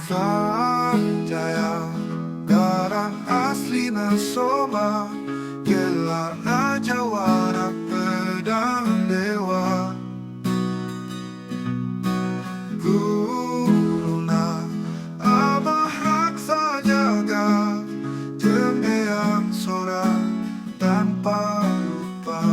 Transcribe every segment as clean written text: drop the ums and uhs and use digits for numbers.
Sanjaya garang asli na soma Kela na Jawa na pedang dewa Guru na abah raksa jaga Tembeang sora tanpa lupa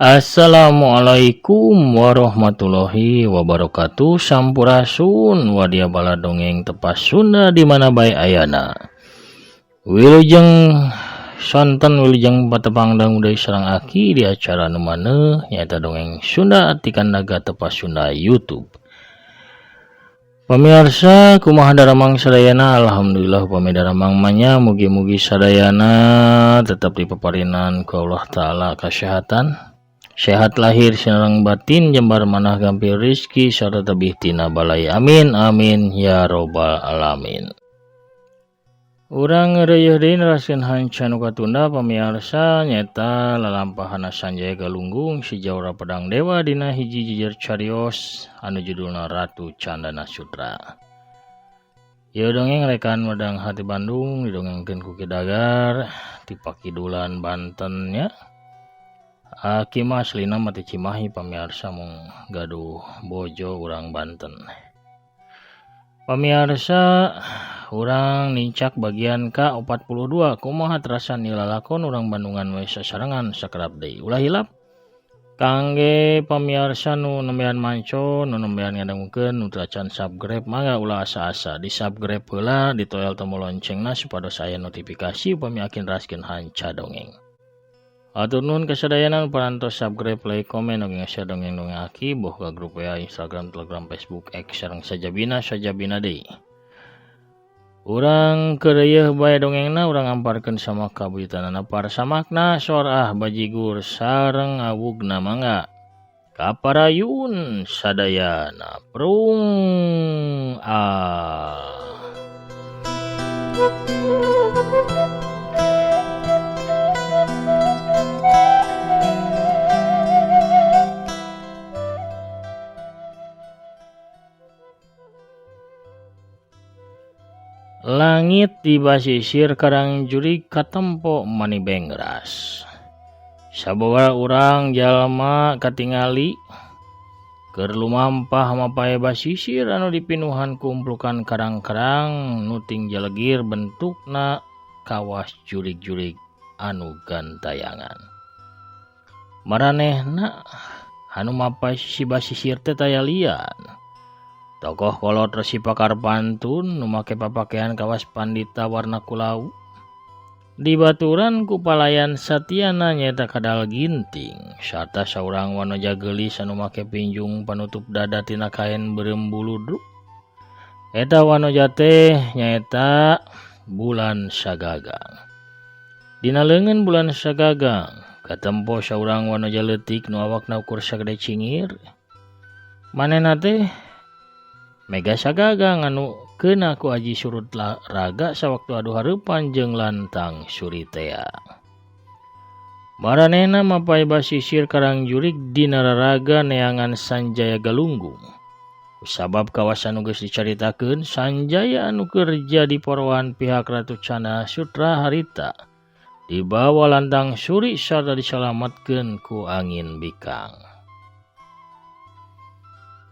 Assalamualaikum warahmatullahi wabarakatuh. Sampurasun wadia bala dongeng tepas Sunda di mana bae ayana. Wilujeng sonten wilujeng patepang dang deui sareng aki di acara nu maneuh nyaeta dongeng Sunda atikan naga tepas Sunda YouTube. Pamirsa kumaha daramang sadayana, alhamdulillah upami daramang manya mugi-mugi sadayana tetap dipaparinan ku Allah taala kasehatan. Sehat lahir sareng batin jembar manah gampil rizki sarta tebih tina balai amin amin ya robbal alamin. Urang ngeureueuh deui neraskeun hanca nu katunda pamirsa nyaeta lalampahan Sanjaya Galunggung si Jawara Pedang Dewa dina hiji jejer carios anu judulna Ratu Candana Sutra. Ieu dongeng rekan Medang Hati Bandung didongengkeun ku Ki Dagar ti Pakidulan Banten nya. Aki mah aslina mati Cimahi pamirsa mung gaduh bojo urang Banten. Pamirsa urang nincak bagian ke-42 kumaha terasan nilalakon urang Bandungan we sasarengan sakerap deui. Ulah hilap kangge pamirsa nu nembean manco nu nembean ngadengkeun nu teu acan subscribe mangga ulah asa-asa di subscribe heula ditoel tombol loncengna supados aya notifikasi upami akin raskeun hanca dongeng. Atur nuhun kasadayana parantos subscribe, like, komen, oge nge-share dongeng-dongeng aki boh ka grup WA, Instagram, Telegram, Facebook, X sareng sajabina deui. Urang keureueuh bae dongengna urang amparkeun sama kabuditanana para samakna sorah bajigur sareng awugna mangga. Kaparayun sadayana prung Langit di basisir Karangjurig katempo mani bengras. Sababaraha urang jalma katingali keur lumampah mapae basisir anu dipinuhan kumpulkan karang-karang nu ting jalegir bentukna kawas jurig-jurig anu gantayangan. Maranehna anu mapae si basisir teh tayalian. Tokoh kolot Resi Pakar Pantun nu make papakean kawas pandita warna kulau. Dibaturan ku palayan satyana nyaeta Kadal Ginting sarta saurang wanoja geulis anu make pinjung panutup dada tina kain beureum buludruk. Eta wanoja teh nyaeta Bulan Sagagang. Dina leungeun Bulan Sagagang katempo saurang wanoja leutik nu awakna ukur sagede cingir. Manehna teh Mega Sagagang anu keuna ku Aji Surut Raga sawaktu adu hareupan jeung lantang Suritea. Maranehna mapae basisir Karangjurig dina raraga neangan Sanjaya Galunggung. Kusabab kawasan nu geus dicaritakeun Sanjaya anu kerja di porohan pihak Ratu Candana Sutra harita dibawa lantang Suri sarta disalamatkeun ku angin bikang.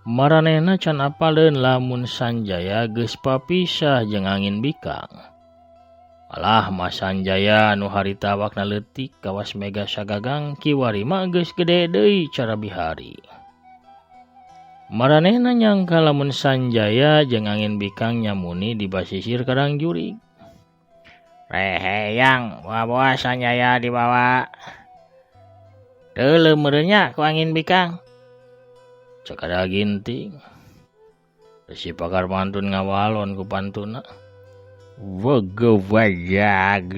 Maranehna can apaleun lamun Sanjaya geus papisah jeung angin bikang. Alah mah Sanjaya anu harita awakna leutik kawas Mega Sagagang kiwari mah geus gede deui cara bihari. Maranehna nyangka lamun Sanjaya jeung angin bikang nyamuni di basisir Karangjurig. Reheyang, bawa Sanjaya dibawa. Teu merenya ku angin bikang. Cek ada ginting. Si pakar pantun ngawalon ku pantuna. Bogo bajag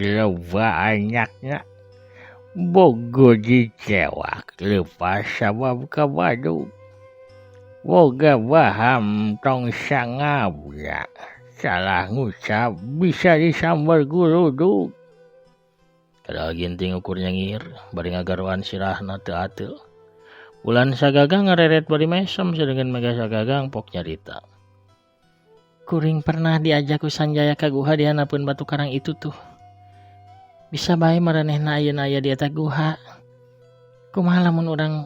banyaknya. Bogo dicewak lepas sabab kabadu. Boga baham tong sangabnya. Salah ngucap bisa disambar guruduk. Kada ginting ukurnya ngir, bari ngagaruan sirahna teu ateul. Bulan sagagang ngareret bari mesem sadengeun mega sagagang pok nyarita. Kuring pernah diajak ku Sanjaya ka guha di hanapeun batu karang itu tuh. Bisa bae maranehna ayeuna aya di eta guha. Kumaha lamun urang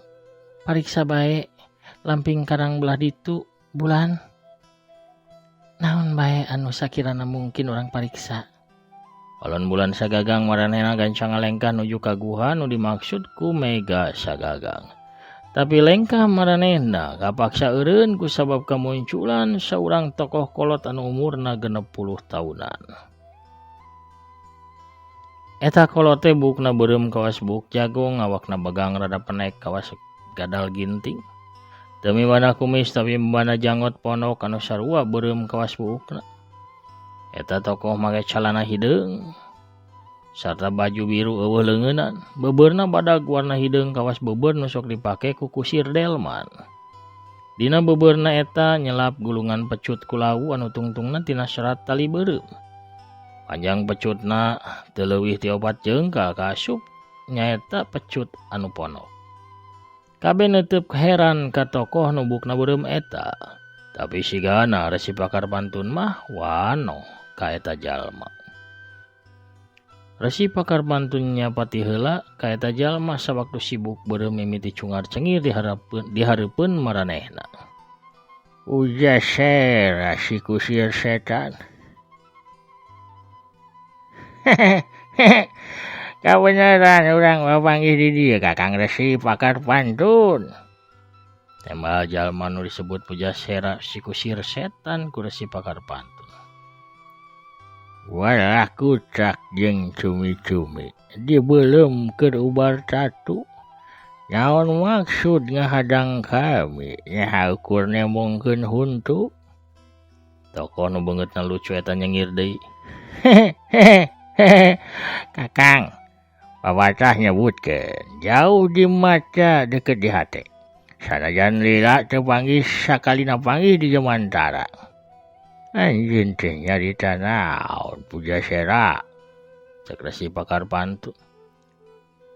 pariksa bae lamping karang belah ditu bulan. Naon bae anu sakirana mungkin urang pariksa. Alon bulan sagagang maranehna gancang ngalengkah nuju ka guha nu dimaksud ku mega sagagang. Tapi lengkah maranehna kapaksa eureun ku sabab kamunculan saurang tokoh kolot anu umurna 60 tahunan. Eta kolot teh bukna beureum kawas buk jagong, awakna bagang rada penek kawas gadal ginting. Teu mibana kumis tapi mibana janggot pondok anu sarua beureum kawas bukna. Eta tokoh make calana hideung sarta baju biru eueuh leungeunnan. Bebeurna badag warna hideung kawas beubeur nu sok dipake ku kusir delman. Dina beubeurna eta nyelap gulungan pecut kulau anu tungtungna tina serat tali beureum. Panjang pecutna teu leuwih ti 4 jeungkal ka asup nyaeta pecut anu ponok. Kabeh neuteub heran ka tokoh nu bukna beureum eta. Tapi sigana resi pakar pantun mah wano ka eta jalma. Resi pakar pantun nyapati heula ka eta jalma sawaktu sibuk beureum mimiti cungar cengir di hareupeun maranehna. Uja sera si kusir setan. Kabeneran urang bapanggih di dieu Kakang Resi pakar pantun. Tembal jalma nu disebut Pujasera si kusir setan ku Resi pakar pantun. Walah kucak jeung cumi-cumi dibeuleum keur ubar tatu. Naon maksud ngahadang kami nyaha ukur nemongkeun huntu. Tokoh nu beungeutna lucu eta nyengir deui. Kakang, pabacah nyebutkeun jauh di maca deukeut di hate. Sanajan lila teu panggih sakalina panggih di Jemantara. Anjeun teh nyarita naon Pujasera? Cek Resi pakar pantun.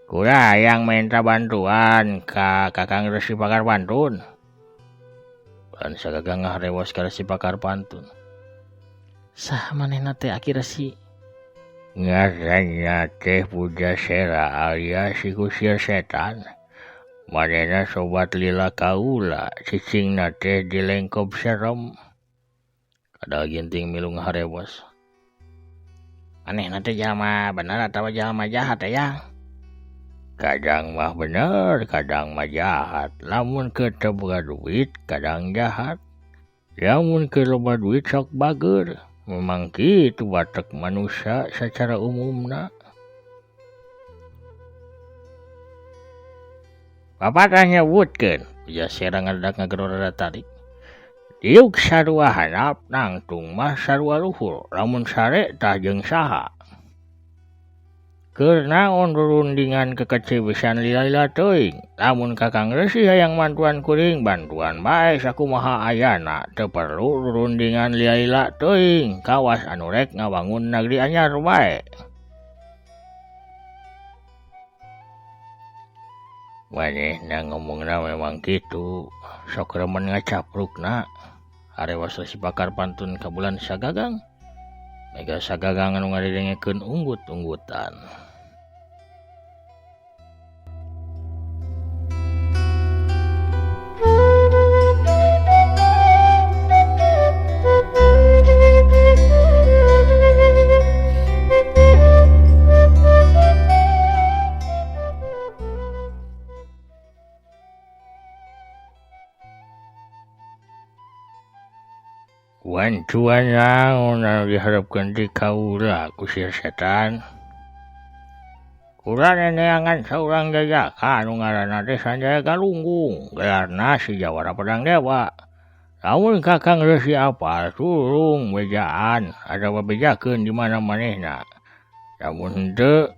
Kurang minta bantuan ka Kakang Resi pakar pantun. Lan sagagang ngaharewos ka Resi pakar pantun. Saha manehna teh Aki Resi? Ngaranna teh Pujasera alias si kusir setan. Manehna sobat lila kaula, cicingna teh dilengkop serem. Kada ginting milu ngaharewos. Manehna teh jalma bener atawa jalma jahat ya? Kadang mah bener, kadang mah jahat. Lamun keur teu boga duit, kadang jahat. Lamun keur loba duit sok bager. Memang kitu watak manusia secara umumna. Papatah nyebutkeun, Pujasera ngadak ngageror rada tarik. Diuk sarua handap nangtung mah sarua luhur, lamun sare tah jeung saha. Keur naon rurundingan kekeciwisan lila-lila teuing. Lamun Kakang Resi hayang bantuan kuring, bantuan bae sakumaha ayana, teu perlu rurundingan lila-lila teuing. Kawas anu rek ngawangun nagri anyar bae. Manehna ngomongna memang kitu, sok remen ngacaprukna. Arewas Resi pakar pantun ka bulan sagagang. Mega sagagang anu ngadidengekeun unggut-unggutan. Bantuan naon anu diharapkeun ti kaula kusir setan? Kura neneangan seorang jajaka anu ngaranna teh Sanjaya Galunggung, gelarna si Jawara Pedang Dewa. Lamun Kakang Resi apal tulung bejaan, ada bebejakeun di mana manehna. Lamun henteu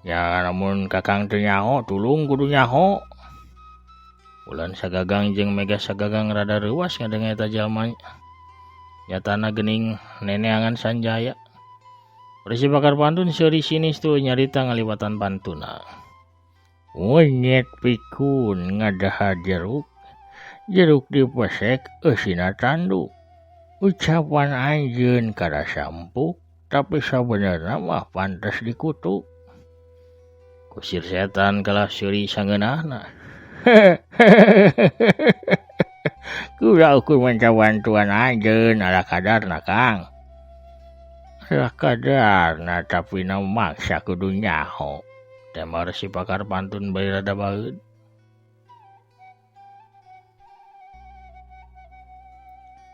ya lamun Kakang teu nyaho tulung kudu nyaho. Bulan Sagagang jeung Mega Sagagang rada reuas ngadenge eta jalma nyatana geuning neneangan Sanjaya. Resi Pakar Pantun seuri sinis tuh nyarita ngaliwatan pantuna. Monyet pikun ngadaha jeruk, jeruk dipesek eusina tanduk. Ucapan anjeun kada sampuk, tapi sabenerna mah pantes dikutuk. Kusir setan kalah seuri sangeunahna. Kuda ukur mancawantuan anjeun ala kadarna Kang. Lah kadarna tapi na maksa kudu nyaho. Tema Resi Pakar Pantun bari rada baeud.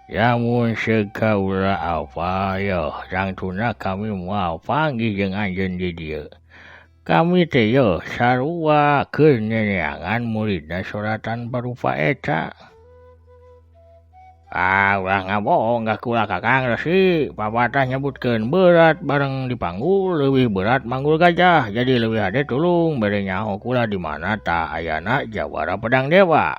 Yamun sekaula apa yo rangtuna kami moal panggih jeung anjeun di dieu. Kami teh yo sarua keur neneangan muridna suratan parupa eta. Ulah ngabohong gak kula Kakang Resi, papatah nyebutkeun berat bareng dipanggul leuwih berat manggul gajah, jadi leuwih hade tulung bere nyaho kula di mana tah ayana Jawara Pedang Dewa.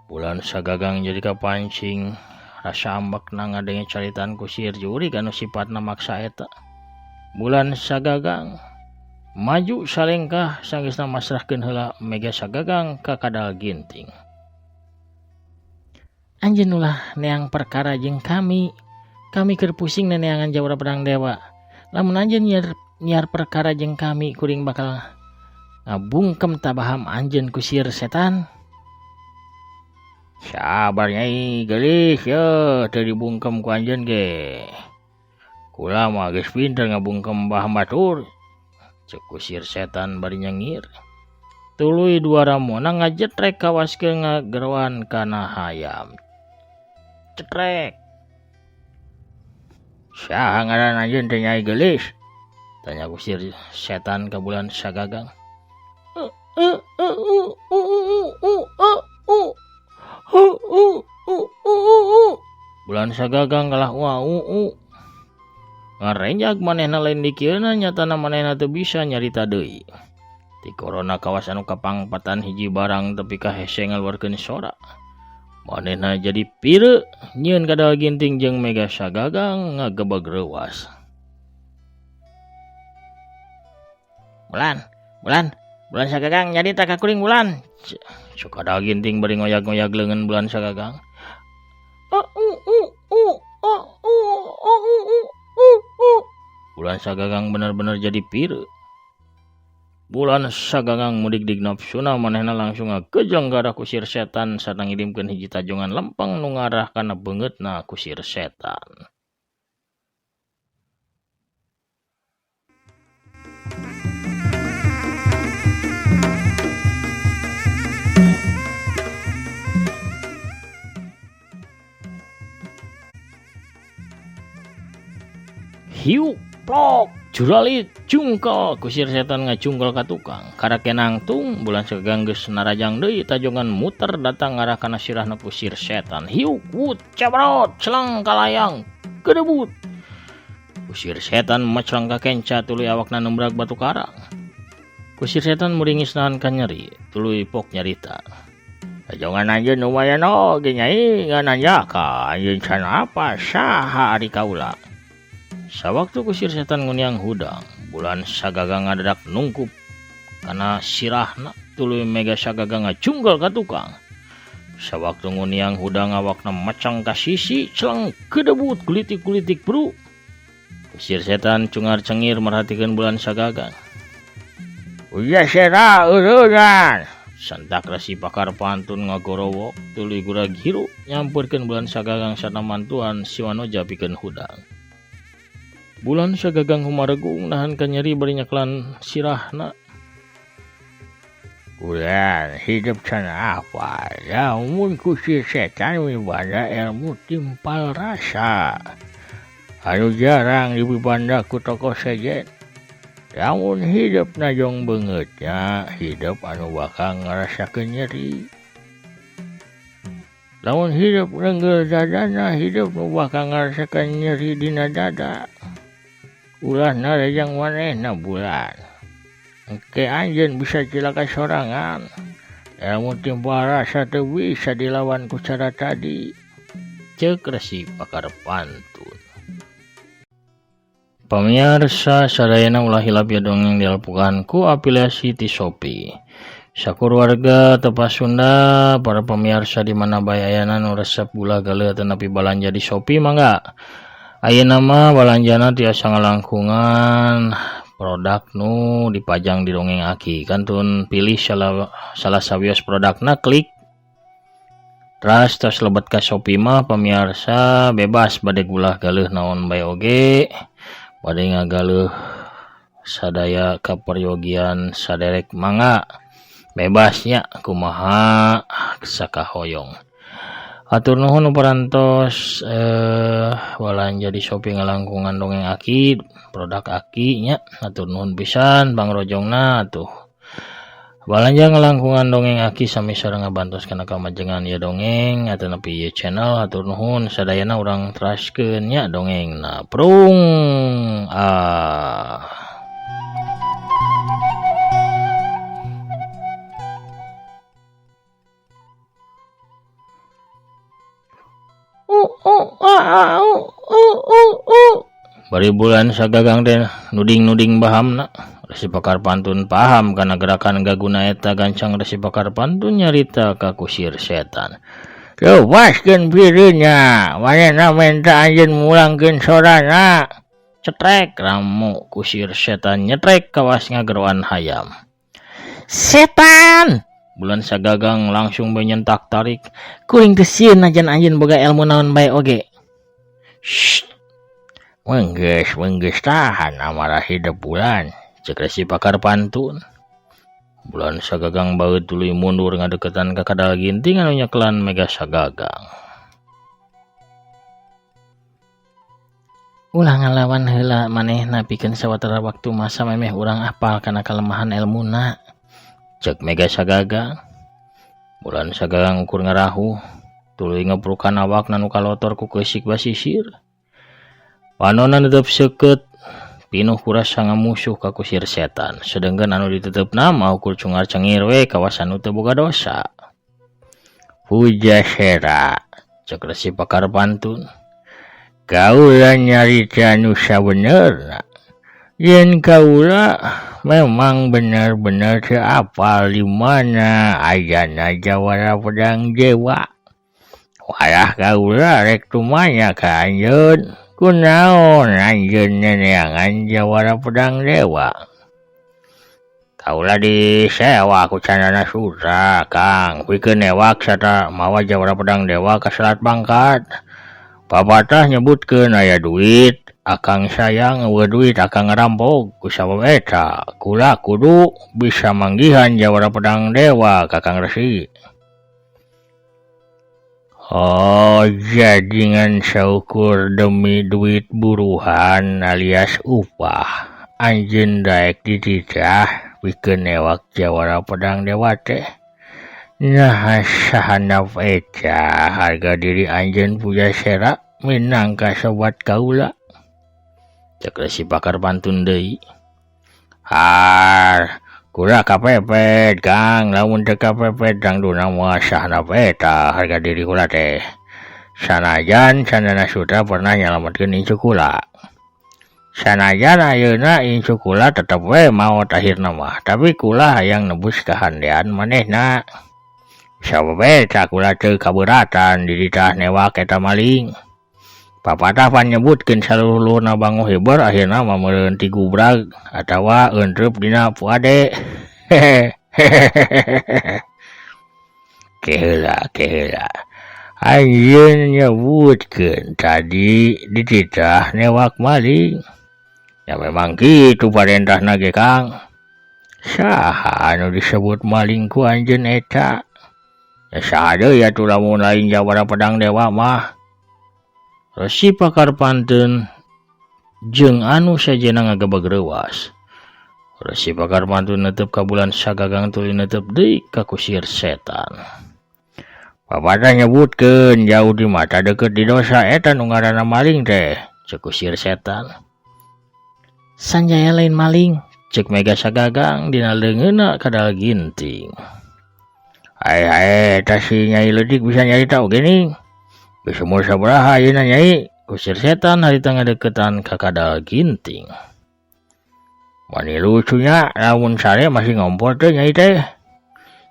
Bulan Sagagang jadi kapancing rasa ambekna ngadenge caritan ku Sir Jurig anu sipatna maksa eta. Bulan Sagagang maju salengkah sanggeusna masrahkeun heula Mega Sagagang ka kadal ginting. Anjeun ulah neang perkara jeung kami keur pusing neneangan Jawara Pedang Dewa. Lamun anjeun nyiar perkara jeung kami kuring bakal ngabungkem tabaham anjeun ku sir setan. Sabar Nyai geulis ye teu dibungkem ku anjeun ge. Kula mah geus pinter ngabungkem baham batur. Ceuk ku sir setan bari nyengir. Tuluy dua ramona ngajetrek kawaskeun ngagerowan kana hayam. Cetrek. Saha ngaran anjeun teh Nyai geulis? Tanya kusir setan ka Bulan Sagagang. Bulan Sagagang kalah ngarenjak manehna lain dikieuna nyatana manehna teu bisa nyarita deui. Ti korona kawas anu kapangpatan hiji barang tepi ka hese ngaluarkeun sora. Manehna jadi pire nyieun kadal ginting jeung Mega Sagagang ngagebeg reuas. Bulan Sagagang nyarita ka kuring Bulan. Sok kadal ginting bari ngoyag-ngoyag leungeun Bulan Sagagang. Bulan Sagagang bener-bener jadi pire. Bulan Sagagang mudik-dik nafsuna manehna langsung ngakejeng gara kusir setan sarta ngidimkeun hiji tajongan lempeng nu ngarah kana beungeutna kusir setan. Hiu plok juralit cungkel kusir setan ngacungkel ka tukang karake nangtung. Bulan Sagagang geus narajang deui tajongan muter datang ngarah kana sirahna kusir setan. Hiu wut cabrot celang kalayang kedebut. Kusir setan macrang ka kenca tuluy awakna nembrag batu karang. Kusir setan muringis nahan ka nyeri tuluy pok nyarita. Tajongan anjeun lumayan oge Nyai ngananja ka anjeun can apa saha ari kaula. Sawaktu kusir setan nguniang hudang, Bulan Sagagang ngadadak nungkup kana sirahna tuluy Mega Sagagang ngacunggal ka tukang. Sawaktu nguniang hudang awakna macang ka sisi celang kedebut kulitik-kulitik bro. Kusir setan cungar cengir merhatikeun Bulan Sagagang. Uya sera ureunan. Santak Resi Pakar Pantun ngagorowok tuluy gurag hiru nyampeurkeun Bulan Sagagang sarta mantuan siwanoja pikeun hudang. Bulan Sagagang humaregung nahan ka nyeri bari nyaklan sirahna. Bulan hidup can apa? Lamun kusir setan wibanda ilmu timpal rasa. Anu jarang dibibanda ku tokoh sejen. Lamun hidup najong bangetnya, hidup anu bakal ngerasakeun nyeri. Lamun hidup renggel dadana, hidup nu bakal ngerasakeun nyeri dina dada. Ulahna rejang manehna bulan. Engke anjeun bisa cilaka sorangan. Lamun timpal rasa teu bisa dilawan ku cara tadi. Ceuk Resi Pakar Pantun. Pamirsa sadayana ulah hilap ya dongeng dialpukan ku afiliasi ti Shopee. Sakur warga tepas Sunda, para pemirsa di mana bae ayana nu resep gula galeu atau nepi balanja di Shopee mangga. Ayeuna mah balanjana tiasa ngalangkungan produk nu dipajang di dongeng Aki. Kantun pilih salah sawios produkna, klik tos lebet ka Shopee mah pemirsa bebas bade gula galeuh naon bae oge. Bade ngagaleuh sadaya kaperyogian saderek mangga bebasnya kumaha sakahoyong. Atur nuhun parantos balanja di Shopee ngalangkungan dongeng Aki, produk Aki nya. Atur nuhun pisan Bang Rojongna atuh. Balanja ngalangkungan dongeng Aki sami sareng ngabantos kana kamajengan ya dongeng atuh nepi ieu channel. Atur nuhun sadayana urang teraskeun nya dongengna. Prung Bari bulan sagagang teh nuding-nuding bahamna. Resi Pakar Pantun paham kana gerakan gaguna eta gancang Resi Pakar Pantun nyarita ka kusir setan. Lewaskeun pireunnya, manehna minta anjeun mulangkeun sorana. Cetrek ramu kusir setan nyetrek kawas ngageroan hayam. Setan! Bulan sagagang langsung benyentak tarik. Kuring teu sieun najan anjeun boga ilmu naon bae oge. Shh. Menggeus tahan amarah hidup bulan. Cek Resi Pakar Pantun. Bulan sagagang baeut tuluy mundur ngadeketan ka kadal ginting anu nyekelan mega sagagang. Ulah ngalawan heula manehna pikeun sawatara waktu masa memeh urang apal kana kalemahan elmuna. Cek mega sagagang. Bulan sagagang ukur ngarahu. Tuluy ngeprukan awakna nu kalotor ku keusik basisir. Panonna tetep seukeut pinuh kurasa ngamusuh ka kusir setan. Sedengkeun anu diteteupna mah ukur cungar cengir we kawasan nu teu boga dosa. Puja sera, cek Resi Pakar Pantun. Kaula nyarita nu sabenerna. Yen kaula memang benar-benar teu apal di mana ayana jawara pedang dewa. Walah kaula rek tumanya ka anjeun. Kunaon anjeun neneangan jawara pedang dewa? Kaula disewa ku Candana Sutra, Kang. Pikeun newak sarta mawa jawara pedang dewa ka Selat Bangkat. Papatah nyebutkeun aya duit, akang sayang eueuh duit akang ngarampok. Ku sabab eta, kula kudu bisa manggihan jawara pedang dewa ka Kang Resi. Oh, jadi ngan saukur demi duit buruhan alias upah. Anjeun daek dititah pikeun newak jawara pedang dewa teh. Nah, sahandap eta harga diri anjeun puja sera minangka sobat kaula. Cek Resi Pakar Pantun deui. Kula kapepet, Kang. Lamun teu kapepet dangduna moal sahandap eta harga diri kula teh. Sanajan Candana Sutra pernah nyalametkeun incu kula. Sanajan ayeuna incu kula tetep we maot akhirna mah, tapi kula hayang nebus kahandean manehna. Sabab eta kula teu kabeuratan diditah newak eta maling. Papatah pan nyebutkeun saluluhna bangu hibur akhirna mah meureun ti gubrag atawa eunteup dina puade. Keheula. Anjeun nyebutkeun tadi dititah newak maling. Ya memang kitu parentahna ge Kang. Saha anu disebut maling ku anjeun eta? Ya saha deui atuh lamun lain jawara pedang dewa mah. Resi Pakar Pantun jeung anu sajena ngagebeg reuas. Resi Pakar Pantun netep ka bulan Sagagang tuluy netep deui ka kusir setan. Papada nyebutkeun jauh di mata deket di dosa eta nu ngaranna maling teh, cek kusir setan. Sanjaya lain maling, cek Mega Sagagang dina leungeunna kadal ginting. Hae eta si Nyai Leutik bisa nyarita oge ning. Geus umur sabaraha ayeuna Nyai? Kusir setan harita ngadeukeutan ka kadal ginting. Mani lucunya lamun sare masih ngompol teh Nyai teh.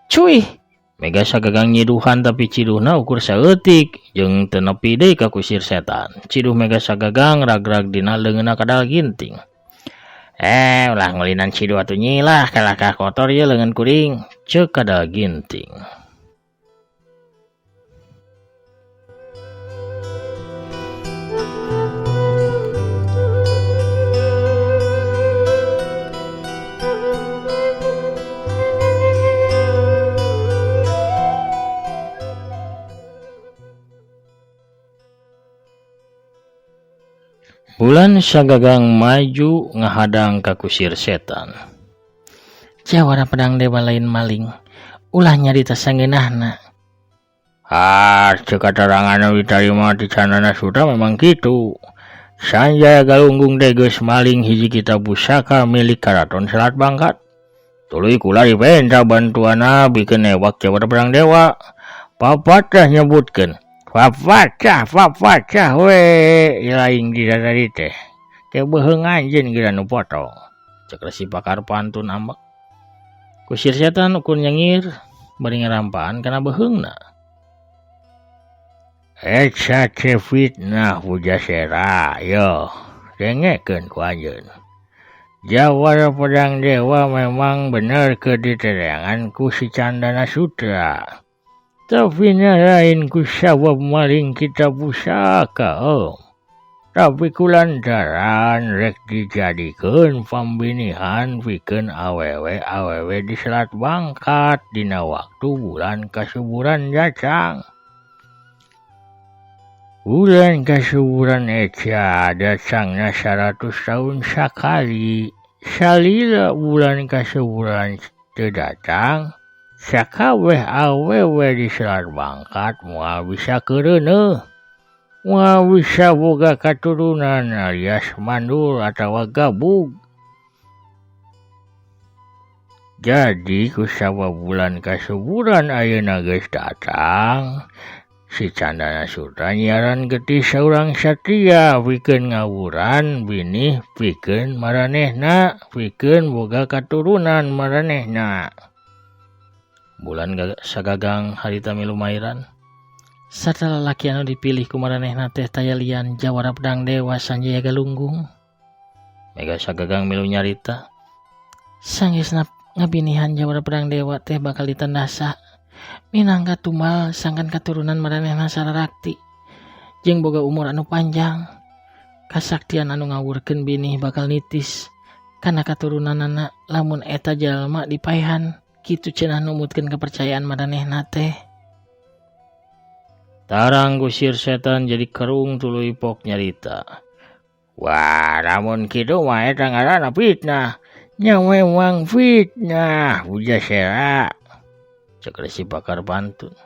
Cuy, Mega Sagagang nyiduhan tapi ciduhna ukur saeutik jeung teu nepi deui ka kusir setan. Ciduh Mega Sagagang ragrag dina leungeunna kadal ginting. Ulah ngulinan ciduh atuh Nyi lah, kalakah kotor ye leungeun kuring, ceuk kadal ginting. Bulan Sagagang maju ngahadang ka kusir setan. Jawara pedang dewa lain maling, ulah nyarita sangeunahna. Ceuk katerangan witarima ti Candana Sutra memang kitu. Sanjaya galunggung teh geus maling hiji kitab pusaka milik Karaton Selat Bangkat. Tuluy kula dipenta bantuanna bikeun ewak jawara pedang dewa. Papatah nyebutkeun Papacah we laing di dadari teh. Teh beheung anjeun geura nu potong. Cek Resi Pakar Pantun ambek. Kusir setan ukur nyengir bari ngarampaan kana beheungna. Eca teh fitnah Pujasera, yo dengekeun ku anjeun. Jawara pedang dewa memang bener keur ditereangan ku si Candana Sutra. Tapi lain ku sabab maling kitab pusaka, Tapi kulantaran rek dijadikeun pambinihan pikeun awewe di Selat Bangkat dina waktu bulan kasuburan jacang. Bulan kasuburan eca datangna 100 tahun sakali. Salila bulan kasuburan teu datang, sakabeh awewe di Selat Bangkat moal bisa keureuneuh, moal bisa boga katurunan alias mandul atawa gabug. Jadi ku sabab bulan kasuburan ayeuna geus datang, si Candana Sutra nyiaran getih saurang satria pikeun ngawuran binih pikeun maranehna, pikeun boga katurunan maranehna. Bulan Sagagang harita milu mairan. Sarta lalaki anu dipilih ku maranehna teh tayalian jawara pedang dewa Sanjaya Galunggung. Mega Sagagang milu nyarita. Sanggeusna ngabinihan jawara pedang dewa teh bakal ditandasa. Minangka tumal sangkan katurunan maranehna sararakti. Jeung boga umur anu panjang. Kasaktian anu ngawurkeun binih bakal nitis. Kana katurunanana lamun eta jalma dipaehan. Kitu cenah numutkeun kepercayaan maranehna teh. Tarang kusir setan jadi kerung tuluy pok nyarita. Wah, lamun kitu mah eta ngaranna fitnah. Nya memang fitnah Pujasera, cek Resi Pakar Pantun.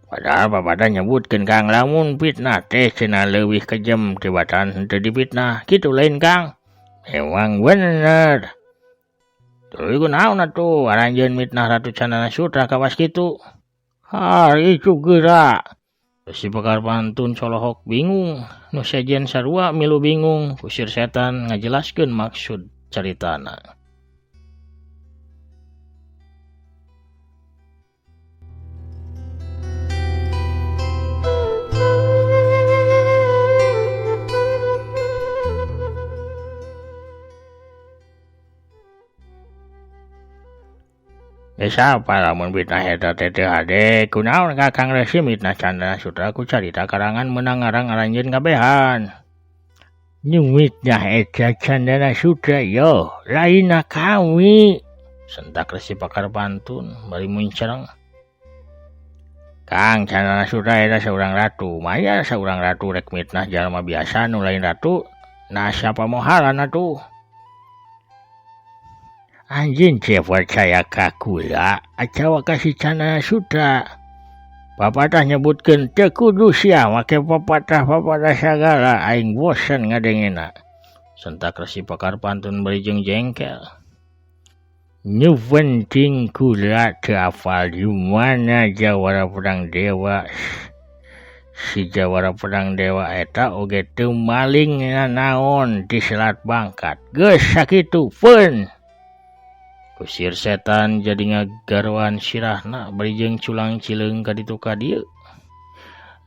Padahal papada nyebutkeun Kang lamun fitnah teh cenah leuwih kejem tibatan henteu difitnah. Kitu lain Kang. Memang bener. Tuluy kunaon atuh aranjeun mitnah Ratu Candana Sutra kawas kitu? Itu geura. Resi Pakar Pantun colohok bingung. Nu sajen sarua milu bingung. Kusir setan ngajelaskeun maksud caritana. Siapa lamun fitnah eta teh teu hade kunaon Kakang Resi mitnah Candana Sutra ku carita karangan meunang ngarang aranjeun kabehan. Nu mitnah eta Candana Sutra yo lainna kami, sentak Resi Pakar Pantun bari muncereng. Kang Candana Sutra eta saurang ratu, maya saurang ratu rek mitnah jalma biasa nu lain ratu, nah siapa mohalan atuh. Anjing cepet saya kakula acawa kasih cana sutra. Papatah nyebutkeun teu kudu sia make papatah sagala aing bosen ngadengena. Sentak Resi Pakar Pantun bari jeung jengkel. Nu penting kula teu apal di mana Jawara Pedang Dewa. Si Jawara Pedang Dewa eta oge teu maling naon di Selat Bangkat. Geus sakitu pun. Kusir setan jadi ngagarwan sirahna bari jeung culang cileung ka ditu ka dieu.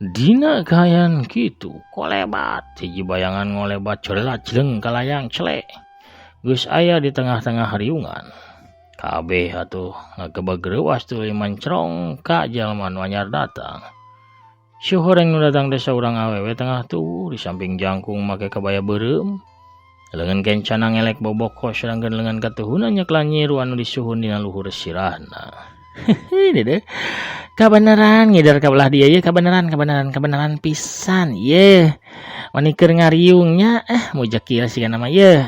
Dina kahayan kitu kolebat hiji bayangan ngolebat corelat cileung ka layang celek. Geus aya di tengah-tengah riungan. Kabeh atuh ngagebeg reuas tuluy mancrong ka jalma nu anyar datang. Si horeng nu datang desa urang awewe tengah tuh di samping jangkung make kabaya beureum. Leungeun kencana ngelek boboko sedangkeun leungeun katuhuna nyeklan nyiru anu disuhun dina luhur sirahna. Ini deh. Kabeneran ngidar ka belah dia ye kabeneran pisan. Ye. Mani keur ngariungnya mujak kieu sigana mah ye.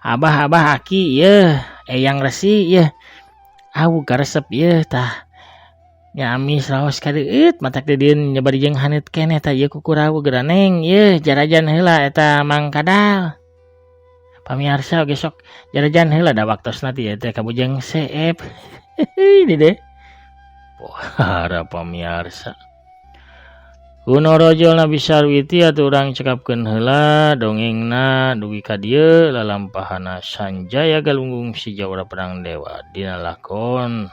Abah aki ye. Eyang Resi ye. Awu karesep ye tah. Nya amis raos kadeueut matak deudeun nyebar jeung haneut keneh tah ye kukurawu geraneng ye jarajan heula eta Mang Kadal. Pamirsa oge sok jarajan heula da waktosna ti teh kabujeng seep. Ini deh. Pohara pamirsa. Kuno rojolna Bisarwiti atuh urang cekapkeun heula dongengna dugi ka dieu lalampahana Sanjaya Galunggung si Jawara Pedang Dewa dina lakon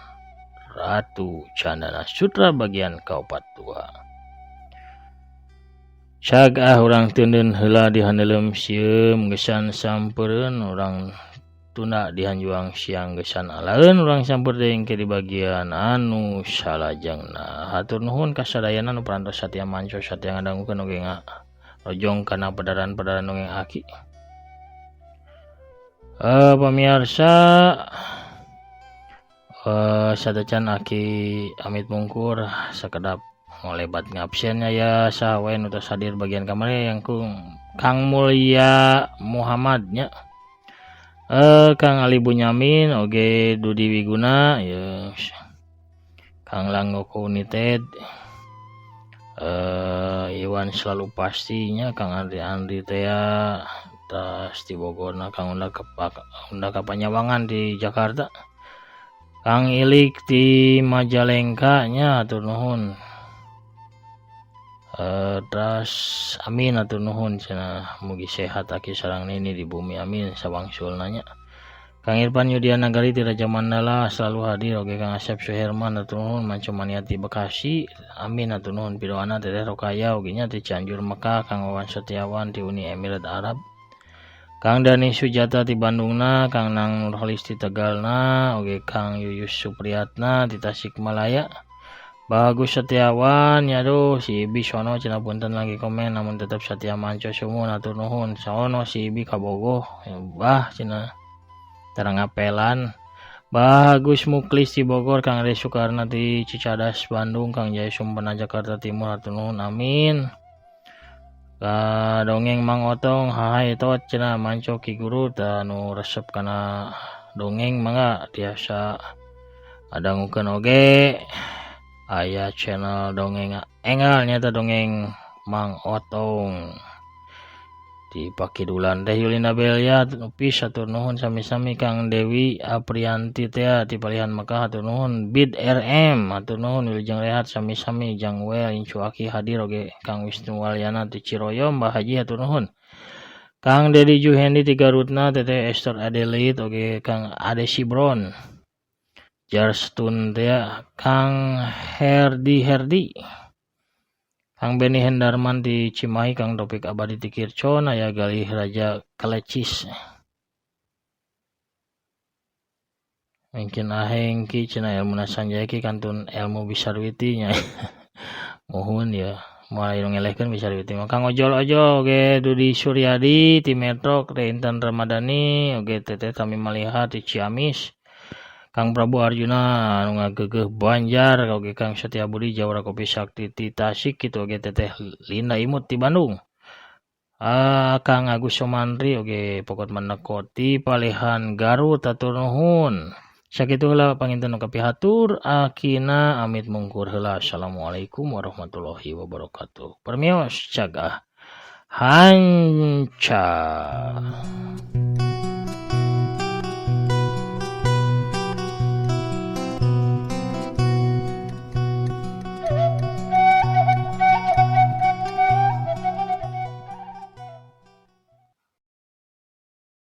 Ratu Candana Sutra bagian ka-42. Cagah urang teuneun heula di handeuleum sieum geusan sampeureun urang tunda di hanjuang siang geusan alaeun urang samper deui engke di bagian anu salajengna. Hatur nuhun ka sadayana nu parantos satia manco satia ngadangukeun oge rojong kana pedaran-pedaran dongeng aki. Pamirsa satecan aki amit mungkur sakedap ngolebat ngabsennya ya sawe nu tos hadir bagian kamari yang Kang Mulya Muhammadnya. Kang Ali Bunyamin oge Dudi Wiguna ya Kang Langgoko United Iwan selalu pastinya Kang Andri teh tas di Bogorna Kang Unda Kapanyawangan di Jakarta Kang Ilik di Majalengka nya atur nuhun. Terus amin atur nuhun cenah mugi sehat aki sareng nini di bumi amin sawangsulna nya. Kang Irfan Yudiana Nagari di Raja Mandala selalu hadir oge Kang Asep Suherman atur nuhun Manco Maniati Bekasi amin atur nuhun pidoana Teteh Rokaya oge nya di Cianjur Mekah Kang Wawan Setiawan di Uni Emirat Arab Kang Dani Sujata di Bandungna Kang Nang Nurhalis di Tegalna oge Kang Yuyus Supriyatna di Tasikmalaya. Bagus Setiawan ya aduh si Ibi sono cenah punten lagi komen namun tetap Setia Manco sumun atur nuhun sono si Ibi kabogoh bah cenah terang apelan. Bagus Muklis di Bogor Kang Ade Sukarna di Cicadas Bandung Kang Jaya Sumpena Jakarta Timur atur nuhun amin. Dongeng Mang Otong hahay tot cenah Manco Ki Guru tanu resep kana dongeng mangga tiasa adangukeun oge. Aya channel dongeng enggal nyata dongeng Mang Otong di Pakidulan teh Yulina Belia upis atur nuhun sami-sami Kang Dewi Aprianti teh di Palihan Mekah atur nuhun Bid RM atur nuhun Wilujeng Rehat sami-sami Jang Wel Incuaki hadir oge Kang Wisnu Walyana di Ciroyom Mbah Haji atur nuhun Kang Dedi Juhendi di Garutna Teteh Esther Adelaide oge Kang Ade Sibron Jarstun teh Kang Herdi Kang Beni Hendarman di Cimahi Kang Topik Abadi di Kircon aya Galih Raja Kalecis mungkin aheng ki cenah ilmu Sanjaya ki kantun ilmu Bisarwiti nya mohon ya mulai ngelehkeun Bisarwiti Kang Ojol oge Dudi Suryadi ti Metro Intan Ramadhani oge Teteh Tami Malihat di Ciamis Kang Prabu Arjuna anu ngageugeuh Banjar oge Kang Setia Budi Jawara Kopi Sakti ti Tasik kitu oge Teteh Linda Imut ti Bandung Kang Agus Sumantri oge pokot menekoti palihan Garut atur nuhun. Sakitu heula panginten nu kapihatur akina amit mungkur heula. Assalamualaikum warahmatullahi wabarakatuh. Permios cagah hanca.